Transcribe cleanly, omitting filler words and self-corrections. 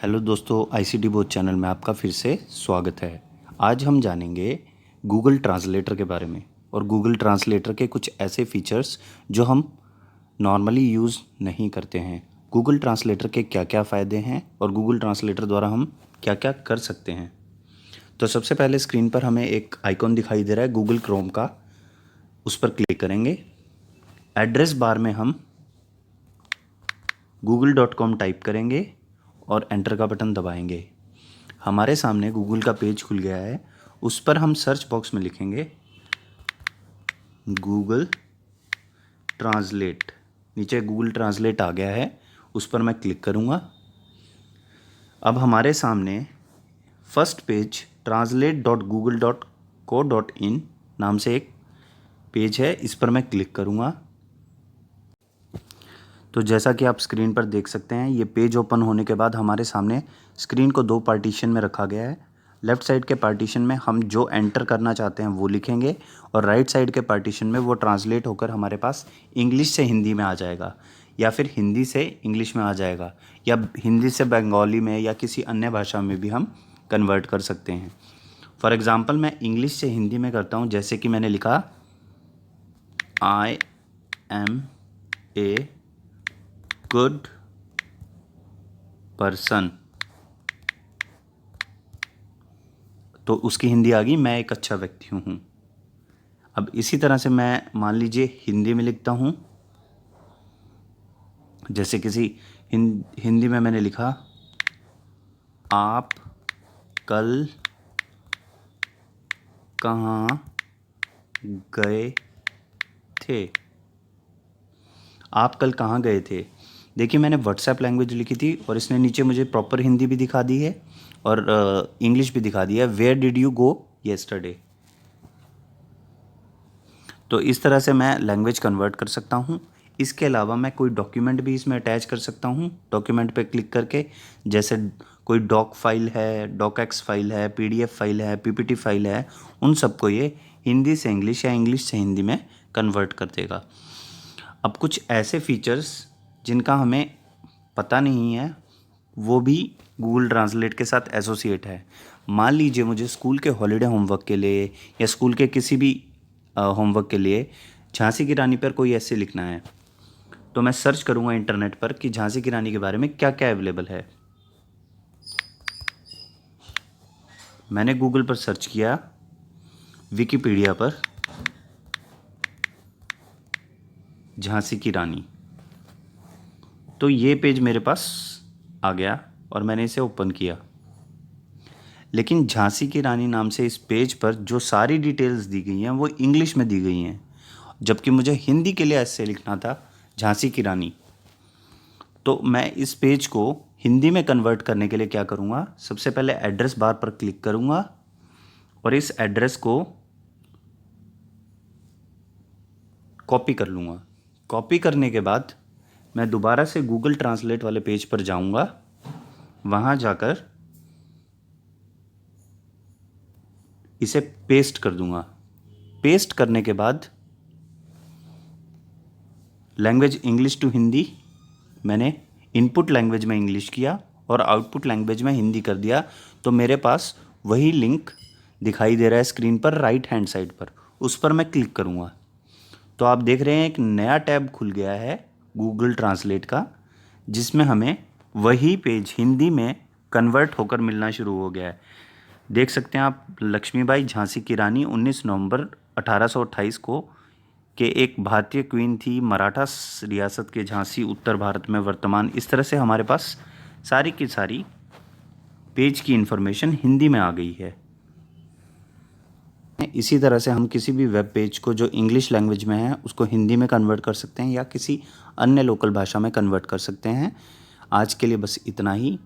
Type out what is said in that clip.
Hello दोस्तों, ICT बोध channel में आपका फिर से स्वागत है। आज हम जानेंगे गूगल ट्रांसलेटर के बारे में और गूगल ट्रांसलेटर के कुछ ऐसे फीचर्स जो हम नॉर्मली यूज़ नहीं करते हैं। गूगल ट्रांसलेटर के क्या क्या फ़ायदे हैं और गूगल ट्रांसलेटर द्वारा हम क्या क्या कर सकते हैं। तो सबसे पहले स्क्रीन पर हमें एक आइकॉन दिखाई दे रहा है गूगल क्रोम का, उस पर क्लिक करेंगे। एड्रेस बार में हम google.com टाइप करेंगे और एंटर का बटन दबाएंगे। हमारे सामने गूगल का पेज खुल गया है। उस पर हम सर्च बॉक्स में लिखेंगे गूगल ट्रांसलेट। नीचे गूगल ट्रांसलेट आ गया है, उस पर मैं क्लिक करूँगा। अब हमारे सामने फर्स्ट पेज translate.google.co.in नाम से एक पेज है, इस पर मैं क्लिक करूँगा। तो जैसा कि आप स्क्रीन पर देख सकते हैं, ये पेज ओपन होने के बाद हमारे सामने स्क्रीन को दो पार्टीशन में रखा गया है। लेफ़्ट साइड के पार्टीशन में हम जो एंटर करना चाहते हैं वो लिखेंगे और राइट साइड के पार्टीशन में वो ट्रांसलेट होकर हमारे पास इंग्लिश से हिंदी में आ जाएगा, या फिर हिंदी से इंग्लिश में आ जाएगा, या हिंदी से बंगाली में या किसी अन्य भाषा में भी हम कन्वर्ट कर सकते हैं। फॉर एग्ज़ाम्पल मैं इंग्लिश से हिंदी में करता हूँ। जैसे कि मैंने लिखा I am a good person, तो उसकी हिंदी आ गई मैं एक अच्छा व्यक्ति हूँ। अब इसी तरह से मैं मान लीजिए हिंदी में लिखता हूँ। जैसे किसी हिंदी में मैंने लिखा आप कल कहाँ गए थे। आप कल कहाँ गए थे। देखिए, मैंने व्हाट्सएप लैंग्वेज लिखी थी और इसने नीचे मुझे प्रॉपर हिंदी भी दिखा दी है और इंग्लिश भी दिखा दिया है। Where did you go yesterday. तो इस तरह से मैं लैंग्वेज कन्वर्ट कर सकता हूँ। इसके अलावा मैं कोई डॉक्यूमेंट भी इसमें अटैच कर सकता हूँ। डॉक्यूमेंट पे क्लिक करके, जैसे कोई डॉक फाइल है, डॉकएक्स फाइल है, पीडीएफ फाइल है, पीपीटी फाइल है, उन सबको ये हिंदी से इंग्लिश या इंग्लिश से हिंदी में कन्वर्ट कर देगा। अब कुछ ऐसे फीचर्स जिनका हमें पता नहीं है, वो भी गूगल ट्रांसलेट के साथ एसोसिएट है। मान लीजिए मुझे स्कूल के हॉलीडे होमवर्क के लिए या स्कूल के किसी भी होमवर्क के लिए झांसी की रानी पर कोई ऐसे लिखना है, तो मैं सर्च करूँगा इंटरनेट पर कि झांसी की रानी के बारे में क्या क्या अवेलेबल है। मैंने गूगल पर सर्च किया, विकिपीडिया पर झांसी की रानी, तो ये पेज मेरे पास आ गया और मैंने इसे ओपन किया। लेकिन झांसी की रानी नाम से इस पेज पर जो सारी डिटेल्स दी गई हैं वो इंग्लिश में दी गई हैं, जबकि मुझे हिंदी के लिए ऐसे लिखना था झांसी की रानी। तो मैं इस पेज को हिंदी में कन्वर्ट करने के लिए क्या करूँगा, सबसे पहले एड्रेस बार पर क्लिक करूँगा और इस एड्रेस को कॉपी कर लूँगा। कॉपी करने के बाद मैं दोबारा से गूगल ट्रांसलेट वाले पेज पर जाऊँगा। वहाँ जाकर इसे पेस्ट कर दूँगा। पेस्ट करने के बाद लैंग्वेज इंग्लिश टू हिंदी मैंने इनपुट लैंग्वेज में इंग्लिश किया और आउटपुट लैंग्वेज में हिंदी कर दिया। तो मेरे पास वही लिंक दिखाई दे रहा है स्क्रीन पर राइट हैंड साइड पर, उस पर मैं क्लिक करूँगा। तो आप देख रहे हैं एक नया टैब खुल गया है गूगल ट्रांसलेट का, जिसमें हमें वही पेज हिंदी में कन्वर्ट होकर मिलना शुरू हो गया है। देख सकते हैं आप, लक्ष्मीबाई झांसी की रानी 19 नवंबर 1828 को के एक भारतीय क्वीन थी, मराठा रियासत के झांसी उत्तर भारत में वर्तमान। इस तरह से हमारे पास सारी की सारी पेज की इन्फॉर्मेशन हिंदी में आ गई है। इसी तरह से हम किसी भी वेब पेज को जो इंग्लिश लैंग्वेज में है उसको हिंदी में कन्वर्ट कर सकते हैं या किसी अन्य लोकल भाषा में कन्वर्ट कर सकते हैं। आज के लिए बस इतना ही।